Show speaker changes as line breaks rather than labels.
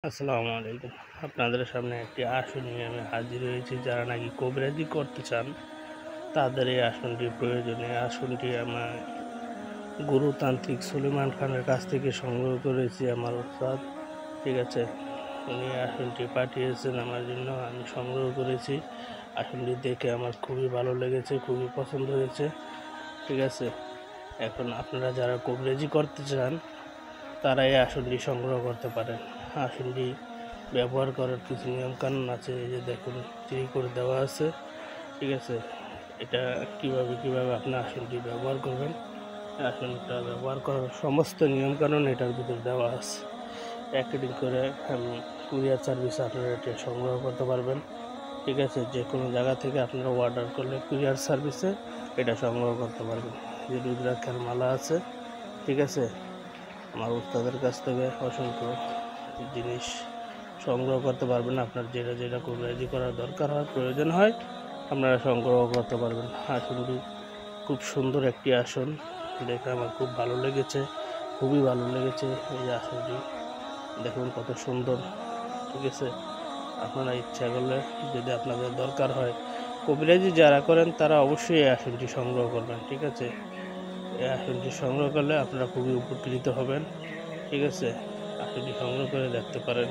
আসসালামু আলাইকুম। আপনাদের সামনে একটি আসন নিয়ে আমি হাজির হয়েছি। যারা নাকি কবিরাজি করতে চান তাদের এই আসনটি প্রয়োজনীয়। আসনটি আমার গুরুতান্ত্রিক সুলেমান খানের কাছ থেকে সংগ্রহ করেছি আমার উস্তাদ। ঠিক আছে, উনি আসনটি পাঠিয়েছেন আমার জন্য, আমি সংগ্রহ করেছি। আসনটি দেখে আমার খুবই ভালো লেগেছে, খুবই পছন্দ হয়েছে। ঠিক আছে, এখন আপনারা যারা কবিরাজি করতে চান তারা এই আসনটি সংগ্রহ করতে পারেন। আসনটি ব্যবহার করার কিছু নিয়মকানুন আছে, এই যে দেখুন চিরি করে দেওয়া আছে। ঠিক আছে, এটা কিভাবে আপনি আসনটি ব্যবহার করবেন, আসনটা ব্যবহার করার সমস্ত নিয়মকানুন এটার ভিতরে দেওয়া আছে। প্যাকেটিং করে কুরিয়ার সার্ভিসে আপনারা এটা সংগ্রহ করতে পারবেন। ঠিক আছে, যে কোনো জায়গা থেকে আপনারা অর্ডার করলে কুরিয়ার সার্ভিসে এটা সংগ্রহ করতে পারবেন। যে রুদ্রাক্ষের মালা আছে, ঠিক আছে, আমার উস্তাদের কাছ থেকে অসংখ্য জিনিস সংগ্রহ করতে পারবেন। আপনার যেটা কবিরাজি করার দরকার হয়, প্রয়োজন হয়, আপনারা সংগ্রহ করতে পারবেন। আসনটি খুব সুন্দর একটি আসন, দেখে আমার খুব ভালো লেগেছে, খুবই ভালো লেগেছে। এই আসনটি দেখুন কত সুন্দর। ঠিক আছে, আপনারা ইচ্ছা করলে যদি আপনাদের দরকার হয়, কবিরাজি যারা করেন তারা অবশ্যই এই আসনটি সংগ্রহ করবেন। ঠিক আছে, এই আসনটি সংগ্রহ করলে আপনারা খুবই উপকৃত হবেন। ঠিক আছে, আসনটি সংগ্রহ করে দেখতে পারেন।